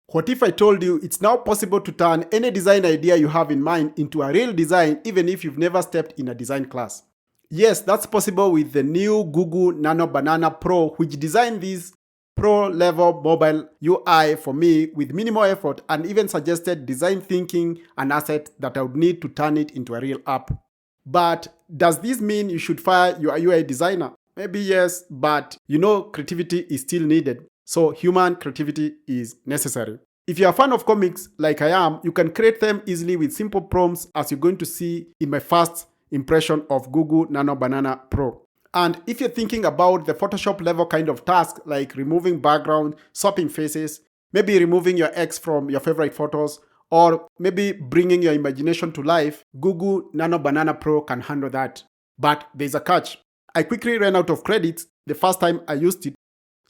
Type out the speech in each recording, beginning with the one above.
What if I told you it's now possible to turn any design idea you have in mind into a real design even if you've never stepped in a design class? Yes, that's possible with the new Google Nano Banana Pro, which designed this pro-level mobile UI for me with minimal effort and even suggested design thinking and assets that I would need to turn it into a real app. But does this mean you should fire your UI designer? Maybe yes, but creativity is still needed. So human creativity is necessary. If you're a fan of comics like I am, you can create them easily with simple prompts, as you're going to see in my first impression of Google Nano Banana Pro. And if you're thinking about the Photoshop level kind of task like removing background, swapping faces, maybe removing your ex from your favorite photos, or maybe bringing your imagination to life, Google Nano Banana Pro can handle that. But there's a catch. I quickly ran out of credits the first time I used it.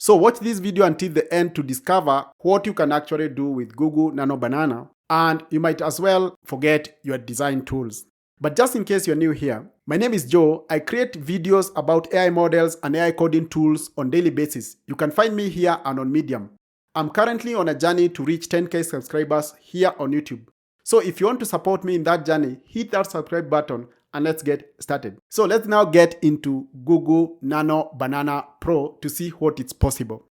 So watch this video until the end to discover what you can actually do with Google Nano Banana. And you might as well forget your design tools. But just in case you're new here, my name is Joe. I create videos about AI models and AI coding tools on a daily basis. You can find me here and on Medium. I'm currently on a journey to reach 10K subscribers here on YouTube. So if you want to support me in that journey, hit that subscribe button and let's get started. So let's now get into Google Nano Banana Pro to see what is possible.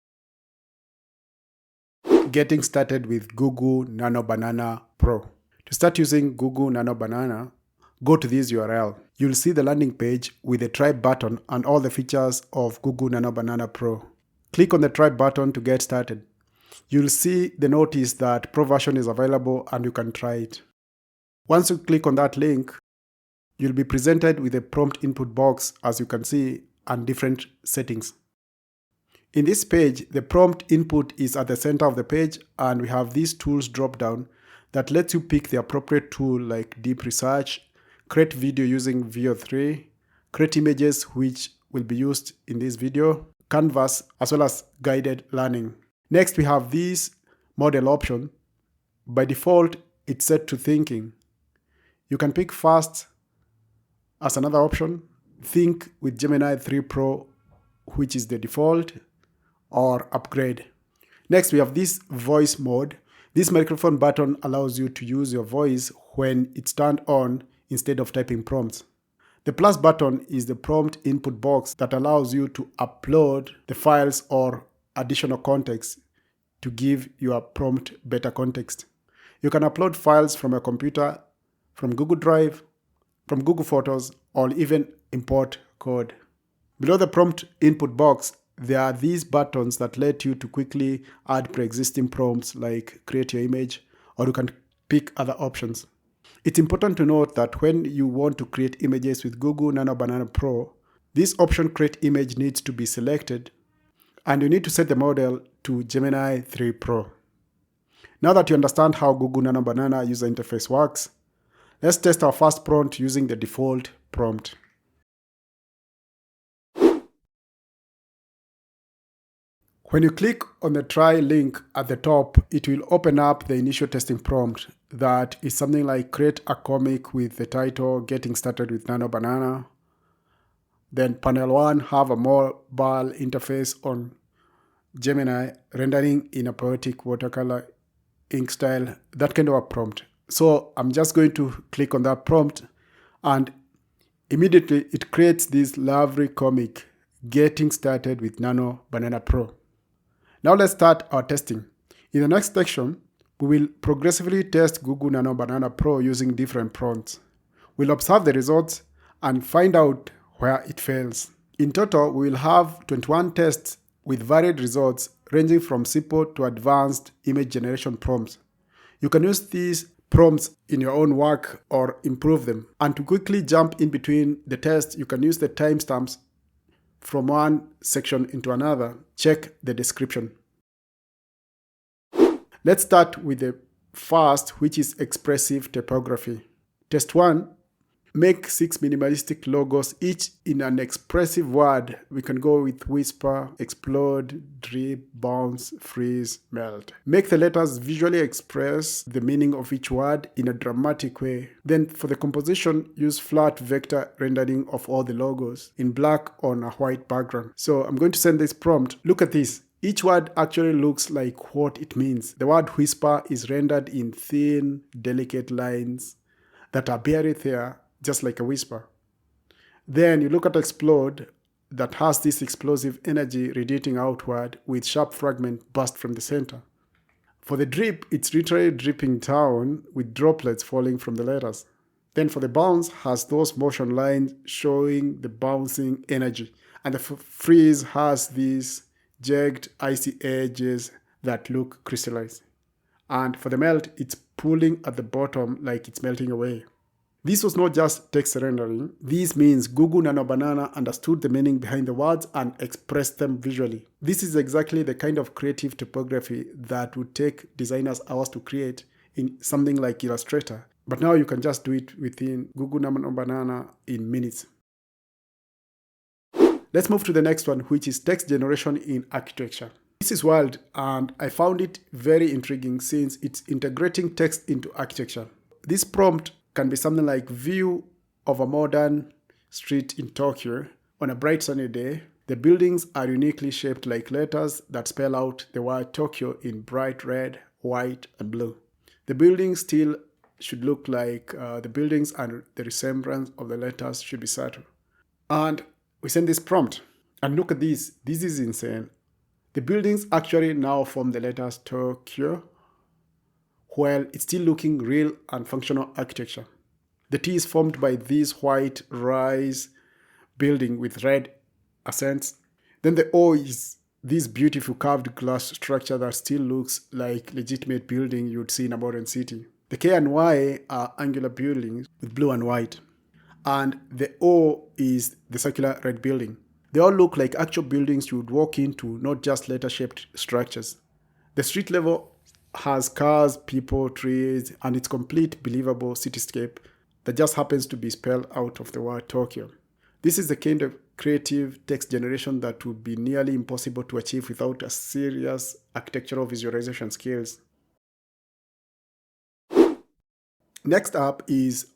Getting started with Google Nano Banana Pro. To start using Google Nano Banana, go to this URL. You'll see the landing page with the try button and all the features of Google Nano Banana Pro. Click on the try button to get started. You'll see the notice that Pro version is available and you can try it. Once you click on that link, you'll be presented with a prompt input box, as you can see, and different settings. In this page, the prompt input is at the center of the page, and we have these tools drop down that lets you pick the appropriate tool like deep research, create video using VO3, create images which will be used in this video, canvas, as well as guided learning. Next, we have this model option. By default, it's set to thinking. You can pick fast as another option, think with Gemini 3 Pro, which is the default, or upgrade. Next, we have this voice mode. This microphone button allows you to use your voice when it's turned on instead of typing prompts. The plus button is the prompt input box that allows you to upload the files or additional context to give your prompt better context. You can upload files from your computer, from Google Drive, from Google Photos, or even import code. Below the prompt input box, there are these buttons that let you to quickly add pre-existing prompts like create your image, or you can pick other options. It's important to note that when you want to create images with Google Nano Banana Pro, this option create image needs to be selected, and you need to set the model to Gemini 3 Pro. Now that you understand how Google Nano Banana user interface works, let's test our first prompt using the default prompt. When you click on the try link at the top, it will open up the initial testing prompt that is something like create a comic with the title Getting Started with Nano Banana. Then panel 1, have a mobile interface on Gemini, rendering in a poetic watercolor ink style, that kind of a prompt. So I'm just going to click on that prompt and immediately it creates this lovely comic, Getting Started with Nano Banana Pro. Now let's start our testing. In the next section, we will progressively test Google Nano Banana Pro using different prompts. We'll observe the results and find out where it fails. In total, we will have 21 tests with varied results ranging from simple to advanced image generation prompts. You can use these prompts in your own work or improve them. And to quickly jump in between the tests, you can use the timestamps from one section into another. Check the description. Let's start with the first, which is expressive typography. Test 1. Make 6 minimalistic logos, each in an expressive word. We can go with whisper, explode, drip, bounce, freeze, melt. Make the letters visually express the meaning of each word in a dramatic way. Then for the composition, use flat vector rendering of all the logos in black on a white background. So I'm going to send this prompt. Look at this. Each word actually looks like what it means. The word whisper is rendered in thin, delicate lines that are buried there, just like a whisper. Then you look at explode, that has this explosive energy radiating outward with sharp fragment burst from the center. For the drip, it's literally dripping down with droplets falling from the letters. Then for the bounce, has those motion lines showing the bouncing energy. And the freeze has these jagged, icy edges that look crystallized. And for the melt, it's pulling at the bottom like it's melting away. This was not just text rendering. This means Google Nano Banana understood the meaning behind the words and expressed them visually. This is exactly the kind of creative typography that would take designers hours to create in something like Illustrator. But now you can just do it within Google Nano Banana in minutes. Let's move to the next one, which is text generation in architecture. This is wild, and I found it very intriguing since it's integrating text into architecture. This prompt can be something like view of a modern street in Tokyo on a bright sunny day. The buildings are uniquely shaped like letters that spell out the word Tokyo in bright red, white, and blue. The buildings still should look like the buildings, and the resemblance of the letters should be subtle. And we send this prompt, and look at this. This is insane. The buildings actually now form the letters Tokyo, while it's still looking real and functional architecture. The T is formed by this white rise building with red accents. Then the O is this beautiful carved glass structure that still looks like legitimate building you'd see in a modern city. The K and Y are angular buildings with blue and white. And the O is the circular red building. They all look like actual buildings you would walk into, not just letter-shaped structures. The street level has cars, people, trees, and its complete believable cityscape that just happens to be spelled out of the word Tokyo. This is the kind of creative text generation that would be nearly impossible to achieve without a serious architectural visualization skills. Next up is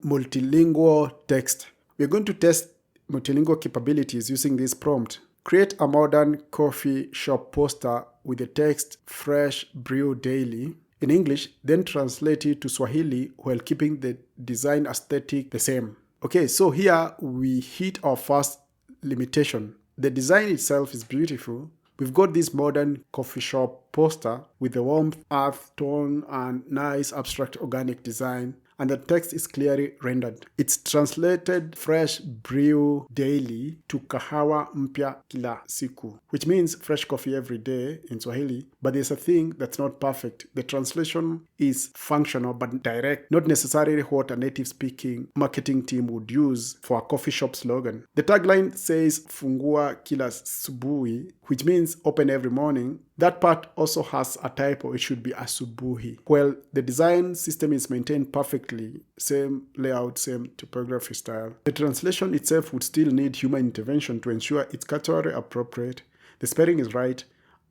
multilingual text. We're going to test multilingual capabilities using this prompt. Create a modern coffee shop poster with the text fresh brew daily in English, then translate it to Swahili while keeping the design aesthetic the same. Okay, so here we hit our first limitation. The design itself is beautiful. We've got this modern coffee shop poster with the warm earth tone and nice abstract organic design, and the text is clearly rendered. It's translated fresh brew daily to kahawa mpya kila siku, which means fresh coffee every day in Swahili, but there's a thing that's not perfect. The translation is functional but direct, not necessarily what a native speaking marketing team would use for a coffee shop slogan. The tagline says fungua kila subuhi, which means open every morning. That part also has a typo. It should be asubuhi. Well, the design system is maintained perfectly, same layout, same typography style. The translation itself would still need human intervention to ensure it's culturally appropriate, the spelling is right,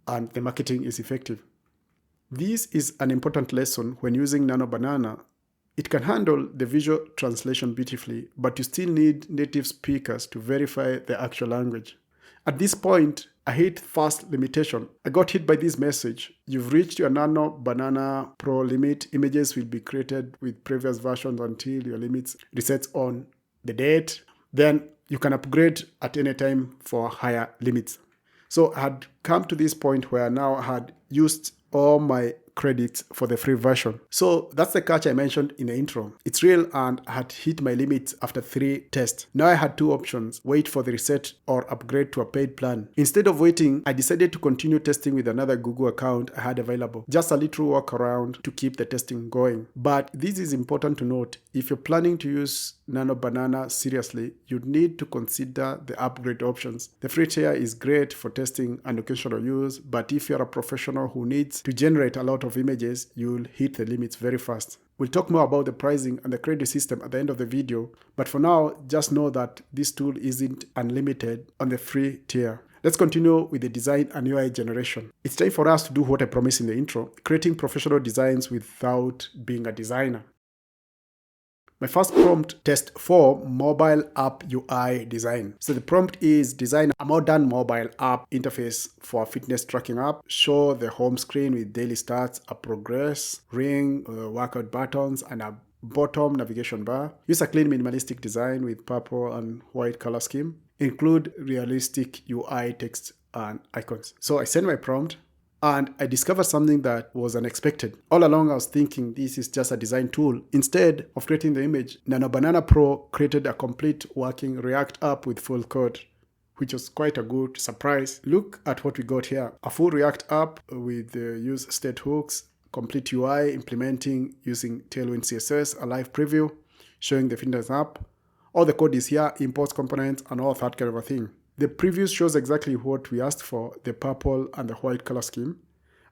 and the marketing is effective. This is an important lesson when using Nano Banana. It can handle the visual translation beautifully, but you still need native speakers to verify the actual language. At this point, I hit first limitation. I got hit by this message. You've reached your Nano Banana Pro limit. Images will be created with previous versions until your limits resets on the date. Then you can upgrade at any time for higher limits. So I had come to this point where now I had used all my credits for the free version. So that's the catch I mentioned in the intro. It's real, and I had hit my limits after 3 tests. Now I had 2 options: wait for the reset or upgrade to a paid plan. Instead of waiting, I decided to continue testing with another Google account I had available. Just a little workaround to keep the testing going. But this is important to note. If you're planning to use Nano Banana seriously, you'd need to consider the upgrade options. The free tier is great for testing and occasional use, but if you're a professional who needs to generate a lot of images, you'll hit the limits very fast. We'll talk more about the pricing and the credit system at the end of the video, but for now, just know that this tool isn't unlimited on the free tier. Let's continue with the design and UI generation. It's time for us to do what I promised in the intro, creating professional designs without being a designer. My first prompt, test for mobile app UI design. So the prompt is design a modern mobile app interface for a fitness tracking app. Show the home screen with daily stats, a progress ring, workout buttons, and a bottom navigation bar. Use a clean minimalistic design with purple and white color scheme. Include realistic UI text and icons. So I send my prompt and I discovered something that was unexpected. All along I was thinking this is just a design tool. Instead of creating the image, Nano Banana Pro created a complete working React app with full code, which was quite a good surprise. Look at what we got here. A full React app with use state hooks, complete UI implementing using Tailwind CSS, a live preview showing the fitness app. All the code is here, imports components and all that kind of a thing. The preview shows exactly what we asked for, the purple and the white color scheme.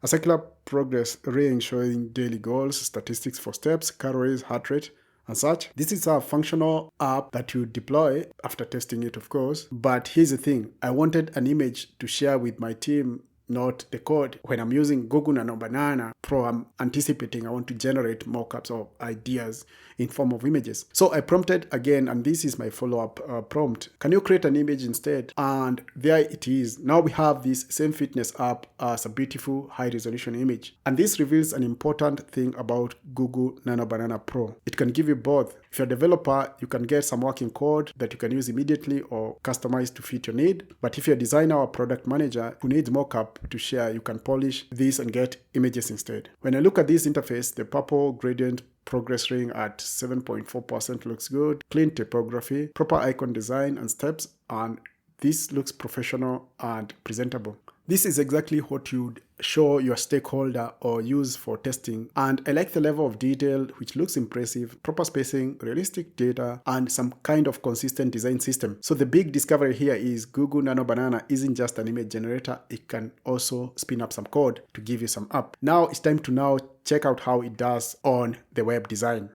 A circular progress ring showing daily goals, statistics for steps, calories, heart rate, and such. This is a functional app that you deploy after testing it, of course. But here's the thing. I wanted an image to share with my team, not the code. When I'm using Google Nano Banana Pro, I'm anticipating I want to generate mockups or ideas in form of images. So I prompted again, and this is my follow-up prompt. Can you create an image instead? And there it is. Now we have this same fitness app as a beautiful high-resolution image. And this reveals an important thing about Google Nano Banana Pro. It can give you both. If you're a developer, you can get some working code that you can use immediately or customize to fit your need. But if you're a designer or product manager who needs mockup to share, you can polish this and get images instead. When I look at this interface, the purple gradient progress ring at 7.4% looks good, clean typography, proper icon design and steps, and this looks professional and presentable. This is exactly what you'd show your stakeholder or use for testing. And I like the level of detail, which looks impressive, proper spacing, realistic data, and some kind of consistent design system. So the big discovery here is Google Nano Banana isn't just an image generator. It can also spin up some code to give you some up. Now it's time to check out how it does on the web design.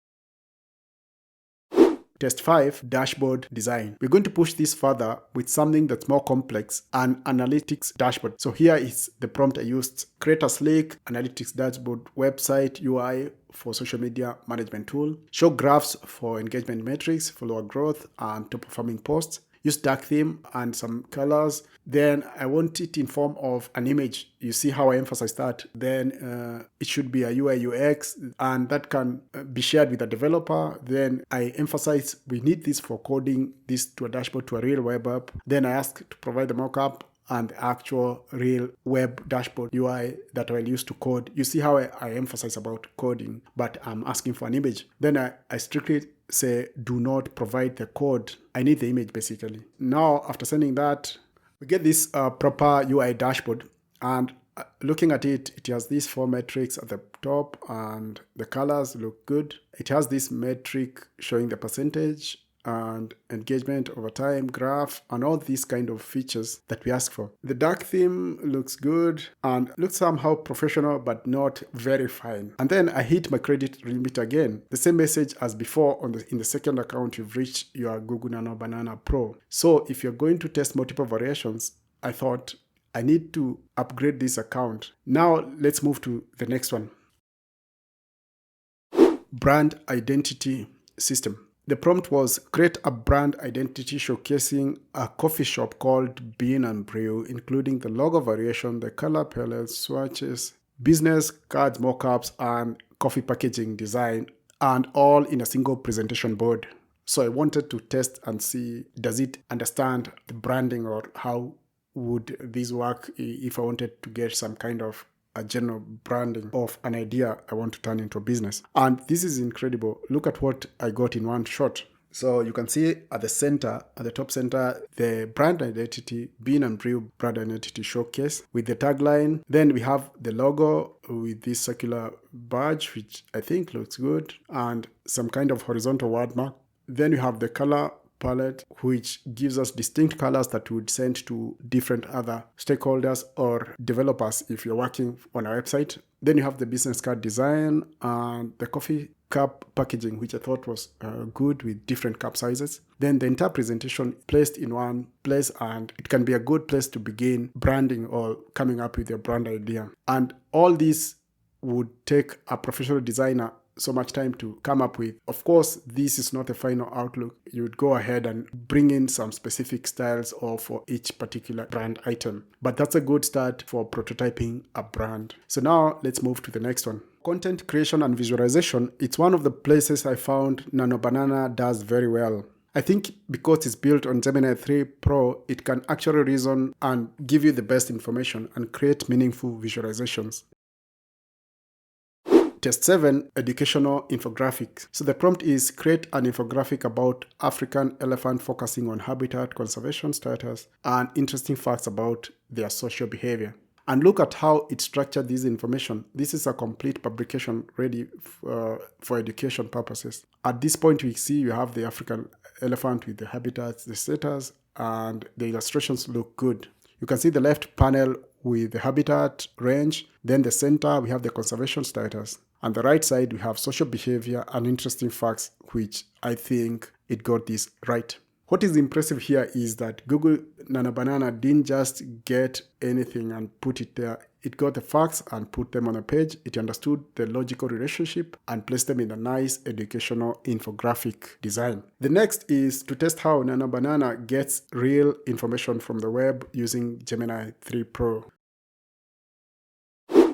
Test 5, dashboard design. We're going to push this further with something that's more complex, an analytics dashboard. So here is the prompt I used. Create a sleek analytics dashboard website UI for social media management tool. Show graphs for engagement metrics, follower growth, and top performing posts. Use dark theme and some colors. Then I want it in form of an image. You see how I emphasize that. Then it should be a UI UX, and that can be shared with a developer. Then I emphasize we need this for coding this to a dashboard, to a real web app. Then I ask to provide the mockup and the actual real web dashboard UI that I'll use to code. You see how I emphasize about coding, but I'm asking for an image. Then I strictly say do not provide the code. I need the image basically. Now after sending that, we get this proper UI dashboard, and looking at it, it has these 4 metrics at the top and the colors look good. It has this metric showing the percentage and engagement over time, graph, and all these kind of features that we ask for. The dark theme looks good and looks somehow professional but not very fine. And then I hit my credit limit again. The same message as before in the second account, you've reached your Google Nano Banana Pro. So if you're going to test multiple variations, I thought I need to upgrade this account. Now let's move to the next one. Brand identity system. The prompt was create a brand identity showcasing a coffee shop called Bean and Brew, including the logo variation, the color palette, swatches, business cards, mockups, and coffee packaging design, and all in a single presentation board. So I wanted to test and see, does it understand the branding, or how would this work if I wanted to get some kind of a general branding of an idea I want to turn into a business. And this is incredible. Look at what I got in one shot. So you can see at the center, at the top center, the brand identity, Bean and Brew brand identity showcase with the tagline. Then we have the logo with this circular badge, which I think looks good, and some kind of horizontal word mark. Then you have the color palette, which gives us distinct colors that we would send to different other stakeholders or developers if you're working on a website. Then you have the business card design and the coffee cup packaging, which I thought was good with different cup sizes. Then the entire presentation placed in one place, and it can be a good place to begin branding or coming up with your brand idea. And all this would take a professional designer so much time to come up with. Of course, this is not a final outlook. You would go ahead and bring in some specific styles or for each particular brand item. But that's a good start for prototyping a brand. So now let's move to the next one. Content creation and visualization, it's one of the places I found Nano Banana does very well. I think because it's built on Gemini 3 Pro, it can actually reason and give you the best information and create meaningful visualizations. Test 7, educational infographics. So the prompt is create an infographic about African elephant focusing on habitat conservation status and interesting facts about their social behavior. And look at how it structured this information. This is a complete publication ready for education purposes. At this point, we see you have the African elephant with the habitats, the status, and the illustrations look good. You can see the left panel with the habitat range, then the center, we have the conservation status. On the right side, we have social behavior and interesting facts, which I think it got this right. What is impressive here is that Google Nano Banana didn't just get anything and put it there. It got the facts and put them on a page. It understood the logical relationship and placed them in a nice educational infographic design. The next is to test how Nano Banana gets real information from the web using Gemini 3 Pro.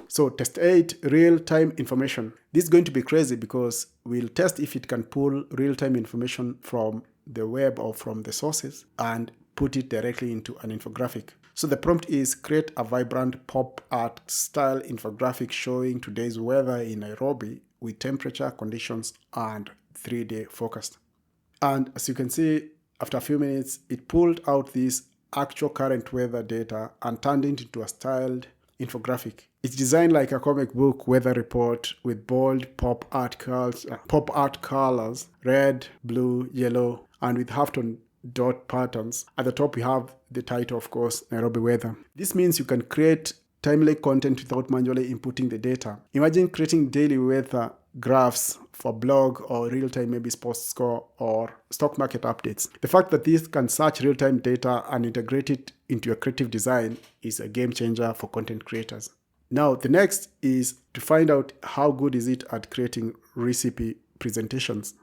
So test 8, real-time information. This is going to be crazy because we'll test if it can pull real-time information from the web or from the sources and put it directly into an infographic. So the prompt is create a vibrant pop art style infographic showing today's weather in Nairobi with temperature, conditions, and 3-day forecast. And as you can see, after a few minutes, it pulled out this actual current weather data and turned it into a styled infographic. It's designed like a comic book weather report with bold pop art colors, red, blue, yellow, and with halftone dot patterns. At the top, we have the title, of course, Nairobi weather. This means you can create timely content without manually inputting the data. Imagine creating daily weather graphs for blog or real-time maybe sports score or stock market updates. The fact that this can search real-time data and integrate it into a creative design is a game changer for content creators. Now, the next is to find out how good is it at creating recipe presentations.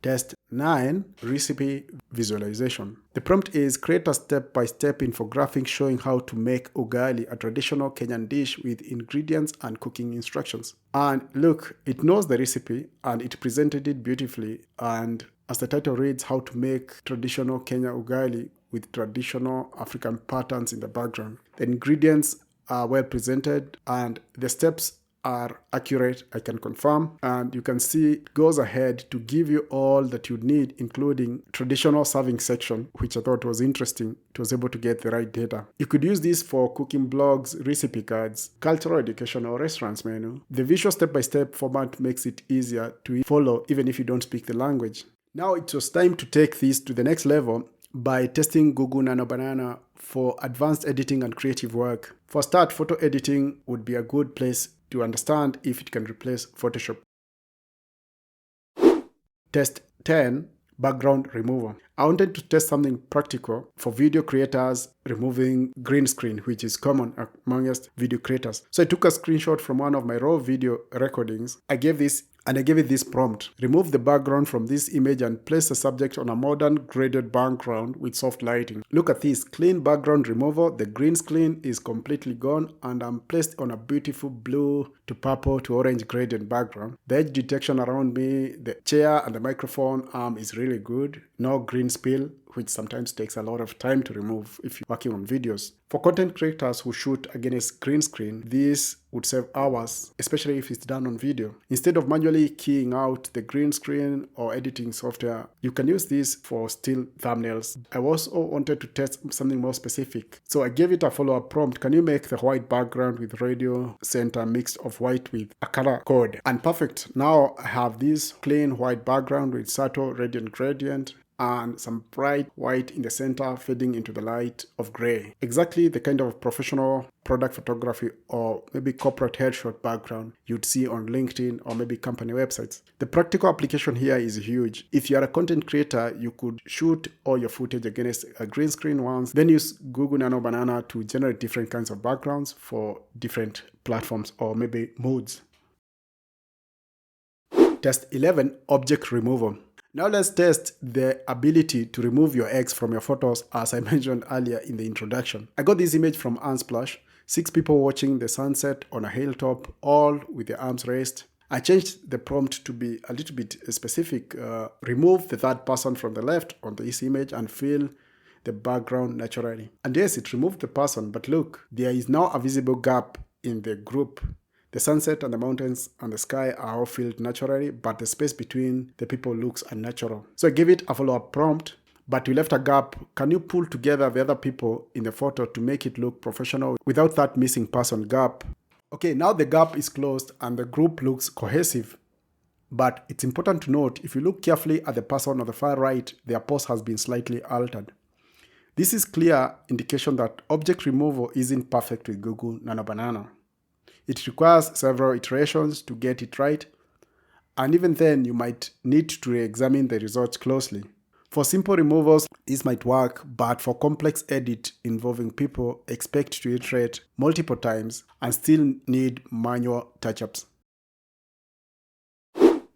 Test 9, recipe visualization. The prompt is create a step-by-step infographic showing how to make ugali, a traditional Kenyan dish with ingredients and cooking instructions. And look, it knows the recipe and it presented it beautifully. And as the title reads, how to make traditional Kenya ugali with traditional African patterns in the background. The ingredients are well presented and the steps are accurate, I can confirm. And you can see it goes ahead to give you all that you need, including traditional serving section, which I thought was interesting. It was able to get the right data. You could use this for cooking blogs, recipe cards, cultural education, or restaurants menu. The visual step-by-step format makes it easier to follow even if you don't speak the language. Now it was time to take this to the next level by testing Google Nano Banana for advanced editing and creative work. For start, photo editing would be a good place to understand if it can replace Photoshop. Test 10, background removal. I wanted to test something practical for video creators removing green screen, which is common amongst video creators. So I took a screenshot from one of my raw video recordings. I gave it this prompt. Remove the background from this image and place the subject on a modern graded background with soft lighting. Look at this, clean background removal. The green screen is completely gone and I'm placed on a beautiful blue to purple to orange gradient background. The edge detection around me, the chair and the microphone arm is really good. No green spill, which sometimes takes a lot of time to remove if you're working on videos. For content creators who shoot against green screen, this would save hours, especially if it's done on video. Instead of manually keying out the green screen or editing software, you can use this for still thumbnails. I also wanted to test something more specific. So I gave it a follow-up prompt. Can you make the white background with radio center mixed of white with a color code? And perfect. Now I have this plain white background with subtle radiant gradient and some bright white in the center fading into the light of gray. Exactly the kind of professional product photography or maybe corporate headshot background you'd see on LinkedIn or maybe company websites. The practical application here is huge. If you're a content creator, you could shoot all your footage against a green screen once, then use Google Nano Banana to generate different kinds of backgrounds for different platforms or maybe modes. Test 11, object removal. Now let's test the ability to remove your ex from your photos, as I mentioned earlier in the introduction. I got this image from Unsplash, 6 people watching the sunset on a hilltop, all with their arms raised. I changed the prompt to be a little bit specific. Remove the third person from the left on this image and fill the background naturally. And yes, it removed the person, but look, there is now a visible gap in the group. The sunset and the mountains and the sky are all filled naturally, but the space between the people looks unnatural. So I gave it a follow-up prompt, but we left a gap. Can you pull together the other people in the photo to make it look professional without that missing person gap? Okay, now the gap is closed and the group looks cohesive. But it's important to note, if you look carefully at the person on the far right, their pose has been slightly altered. This is clear indication that object removal isn't perfect with Google Nano Banana. It requires several iterations to get it right, and even then you might need to re-examine the results closely. For simple removals, this might work, but for complex edit involving people, expect to iterate multiple times and still need manual touch-ups.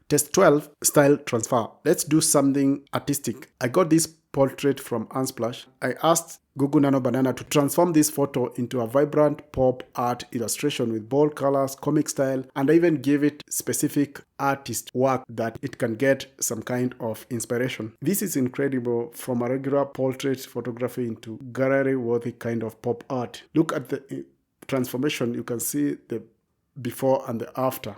Test 12, style transfer. Let's do something artistic. I got this portrait from Unsplash. I asked Google Nano Banana to transform this photo into a vibrant pop art illustration with bold colors, comic style, and I even gave it specific artist work that it can get some kind of inspiration. This is incredible, from a regular portrait photography into gallery-worthy kind of pop art. Look at the transformation. You can see the before and the after.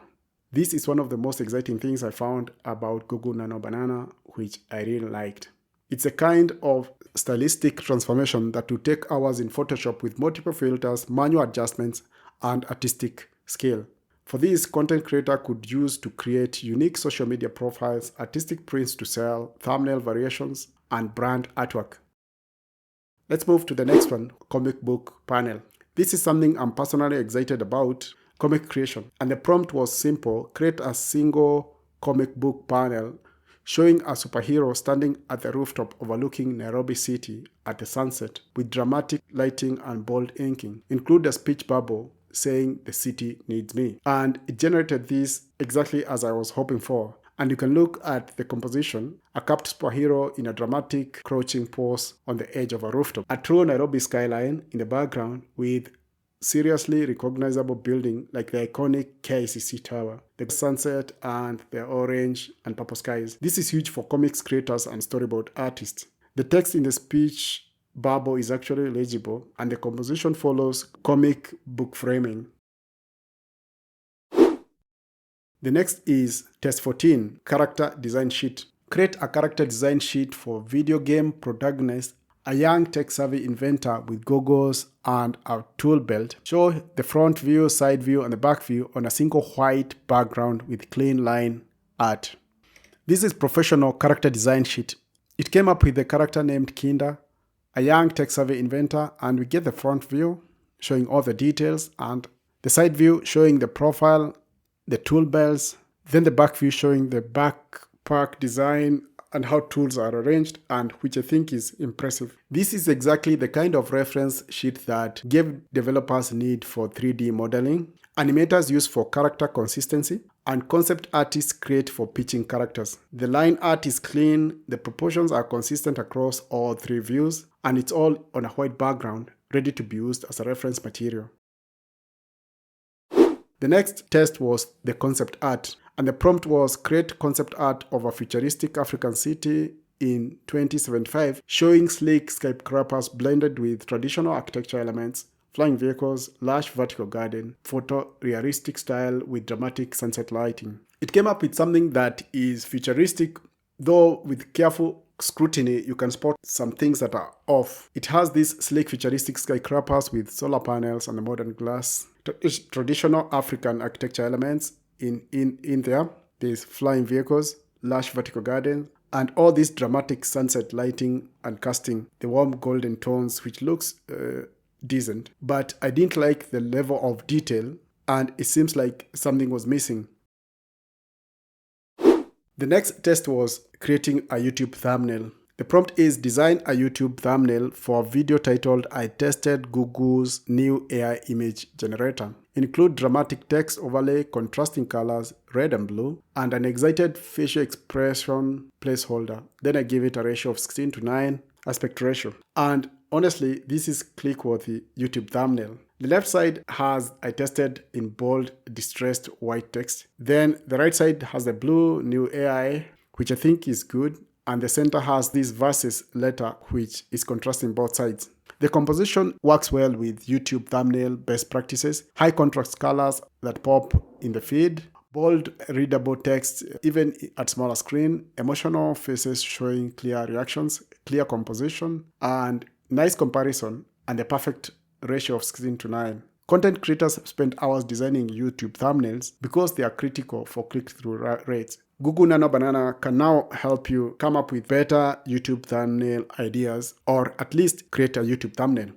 This is one of the most exciting things I found about Google Nano Banana, which I really liked. It's a kind of stylistic transformation that will take hours in Photoshop with multiple filters, manual adjustments, and artistic skill. For this, content creator could use to create unique social media profiles, artistic prints to sell, thumbnail variations, and brand artwork. Let's move to the next one, comic book panel. This is something I'm personally excited about, comic creation. And the prompt was simple: create a single comic book panel showing a superhero standing at the rooftop overlooking Nairobi City at the sunset with dramatic lighting and bold inking. Include a speech bubble saying the city needs me. And it generated this exactly as I was hoping for. And you can look at the composition: a capped superhero in a dramatic crouching pose on the edge of a rooftop. A true Nairobi skyline in the background with seriously recognizable building like the iconic KICC Tower, the sunset, and the orange and purple skies. This is huge for comics creators and storyboard artists. The text in the speech bubble is actually legible, and the composition follows comic book framing. The next is Test 14, character design sheet. Create a character design sheet for video game protagonist, a young tech-savvy inventor with goggles and a tool belt. Show the front view, side view, and the back view on a single white background with clean line art. This is professional character design sheet. It came up with the character named Kinder, a young tech-savvy inventor, and we get the front view showing all the details, and the side view showing the profile, the tool belts, then the back view showing the backpack design and how tools are arranged, and which I think is impressive. This is exactly the kind of reference sheet that game developers need for 3D modeling, animators use for character consistency, and concept artists create for pitching characters. The line art is clean, the proportions are consistent across all 3 views, and it's all on a white background, ready to be used as a reference material. The next test was the concept art, and the prompt was create concept art of a futuristic African city in 2075, showing sleek skyscrapers blended with traditional architecture elements, flying vehicles, lush vertical garden, photorealistic style with dramatic sunset lighting. It came up with something that is futuristic, though with careful scrutiny you can spot some things that are off. It has these sleek futuristic skyscrapers with solar panels and a modern glass, traditional African architecture elements in there. There's flying vehicles, lush vertical garden, and all this dramatic sunset lighting and casting the warm golden tones, which looks decent. But I didn't like the level of detail, and it seems like something was missing. The next test was creating a YouTube thumbnail. The prompt is design a YouTube thumbnail for a video titled I tested Google's new AI image generator. include dramatic text overlay, contrasting colors, red and blue, and an excited facial expression placeholder. Then I give it a ratio of 16:9 aspect ratio. And honestly, this is click-worthy YouTube thumbnail. The left side has I tested in bold, distressed white text. Then the right side has the blue new AI, which I think is good. And the center has this versus letter, which is contrasting both sides. The composition works well with YouTube thumbnail best practices, high contrast colors that pop in the feed, bold, readable text even at smaller screen, emotional faces showing clear reactions, clear composition, and nice comparison, and the perfect ratio of 16:9. Content creators spend hours designing YouTube thumbnails because they are critical for click-through rates. Google Nano Banana can now help you come up with better YouTube thumbnail ideas, or at least create a YouTube thumbnail.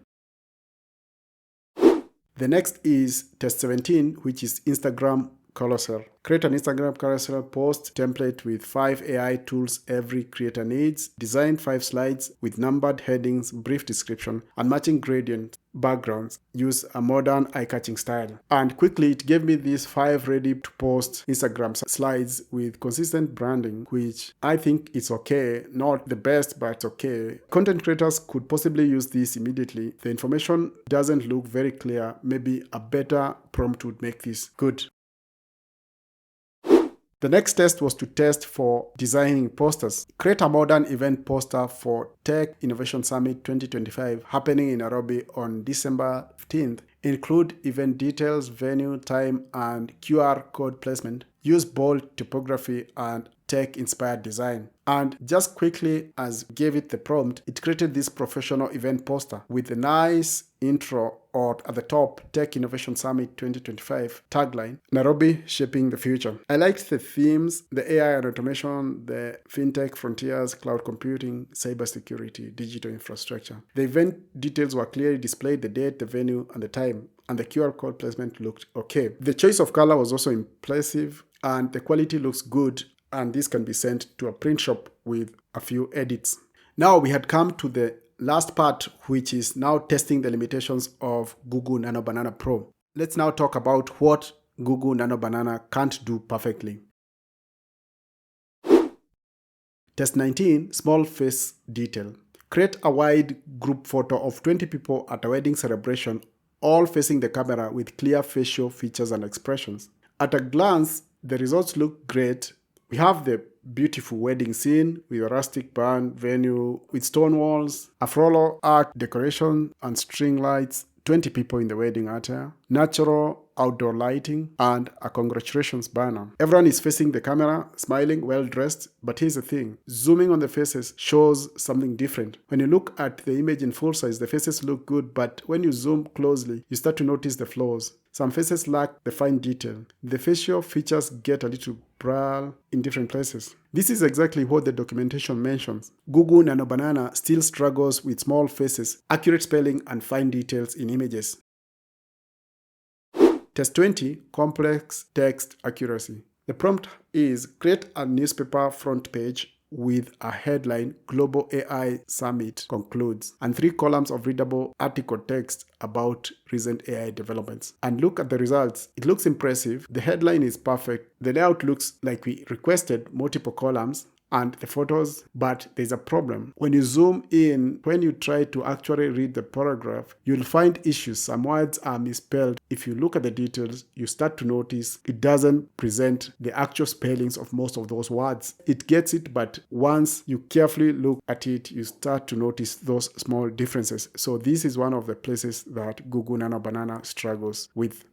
The next is test 17, which is Instagram carousel. Create an Instagram carousel post template with 5 AI tools every creator needs. Design 5 slides with numbered headings, brief description, and matching gradient backgrounds. Use a modern eye-catching style. And quickly, it gave me these 5 ready-to-post Instagram slides with consistent branding, which I think is okay. Not the best, but okay. Content creators could possibly use this immediately. The information doesn't look very clear. Maybe a better prompt would make this good. The next test was to test for designing posters. Create a modern event poster for Tech Innovation Summit 2025 happening in Nairobi on December 15th. Include event details, venue, time, and QR code placement. Use bold typography and tech-inspired design. And just quickly, as gave it the prompt, it created this professional event poster with a nice intro or at the top, Tech Innovation Summit 2025 tagline, Nairobi shaping the future. I liked the themes, the AI and automation, the fintech frontiers, cloud computing, cybersecurity, digital infrastructure. The event details were clearly displayed, the date, the venue, and the time, and the QR code placement looked okay. The choice of color was also impressive, and the quality looks good, and this can be sent to a print shop with a few edits. Now we had come to the last part, which is now testing the limitations of Google Nano Banana Pro. Let's now talk about what Google Nano Banana can't do perfectly. Test 19, small face detail. Create a wide group photo of 20 people at a wedding celebration, all facing the camera with clear facial features and expressions. At a glance, the results look great. We have the beautiful wedding scene with a rustic barn venue with stone walls, a floral art decoration and string lights, 20 people in the wedding attire, natural outdoor lighting, and a congratulations banner. Everyone is facing the camera, smiling, well-dressed, but here's the thing. Zooming on the faces shows something different. When you look at the image in full size, the faces look good, but when you zoom closely, you start to notice the flaws. Some faces lack the fine detail. The facial features get a little blurred in different places. This is exactly what the documentation mentions. Google Nano Banana still struggles with small faces, accurate spelling, and fine details in images. Test 20, complex text accuracy. The prompt is create a newspaper front page with a headline, Global AI Summit concludes, and 3 columns of readable article text about recent AI developments. And look at the results. It looks impressive. The headline is perfect. The layout looks like we requested multiple columns and the photos, but there's a problem. When you zoom in, when you try to actually read the paragraph, you'll find issues. Some words are misspelled. If you look at the details, you start to notice it doesn't present the actual spellings of most of those words. It gets it, but once you carefully look at it, you start to notice those small differences. So this is one of the places that Google Nano Banana struggles with.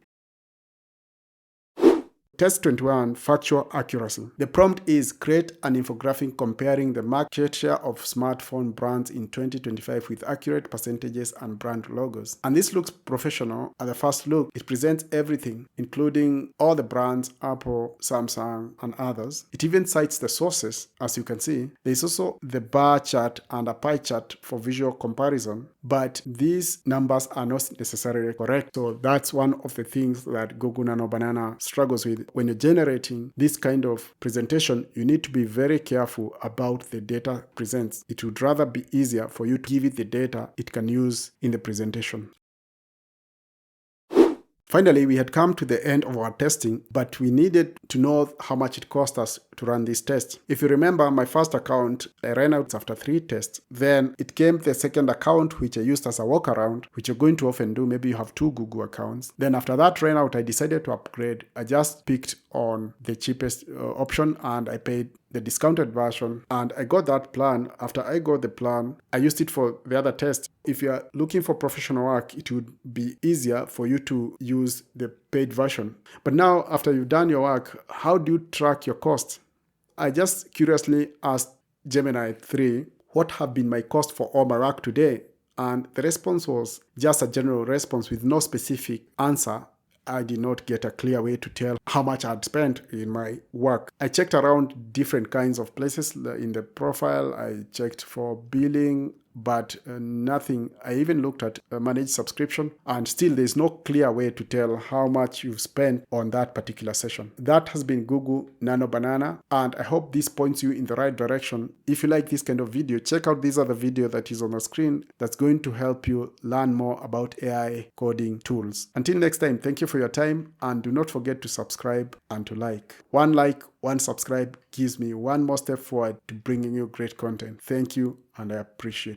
Test 21, factual accuracy. The prompt is create an infographic comparing the market share of smartphone brands in 2025 with accurate percentages and brand logos. And this looks professional. At the first look, it presents everything, including all the brands, Apple, Samsung, and others. It even cites the sources, as you can see. There is also the bar chart and a pie chart for visual comparison, but these numbers are not necessarily correct. So that's one of the things that Google Nano Banana struggles with. When you're generating this kind of presentation, you need to be very careful about the data presents. It would rather be easier for you to give it the data it can use in the presentation. Finally, we had come to the end of our testing, but we needed to know how much it cost us to run these tests. If you remember my first account, I ran out after 3 tests. Then it came the second account, which I used as a walkaround, which you're going to often do. Maybe you have 2 Google accounts. Then after that ran out, I decided to upgrade. I just picked on the cheapest option and I paid the discounted version, and I got that plan. After I got the plan, I used it for the other test. If you are looking for professional work, it would be easier for you to use the paid version. But now, after you've done your work, how do you track your costs? I just curiously asked Gemini 3, what have been my costs for all my work today? And the response was just a general response with no specific answer. I did not get a clear way to tell how much I had spent in my work. I checked around different kinds of places in the profile. I checked for billing, but nothing. I even looked at managed subscription, and still there's no clear way to tell how much you've spent on that particular session. That has been Google Nano Banana, and I hope this points you in the right direction. If you like this kind of video, check out this other video that is on the screen that's going to help you learn more about AI coding tools. Until next time, thank you for your time, and do not forget to subscribe and to like. One subscribe gives me one more step forward to bringing you great content. Thank you, and I appreciate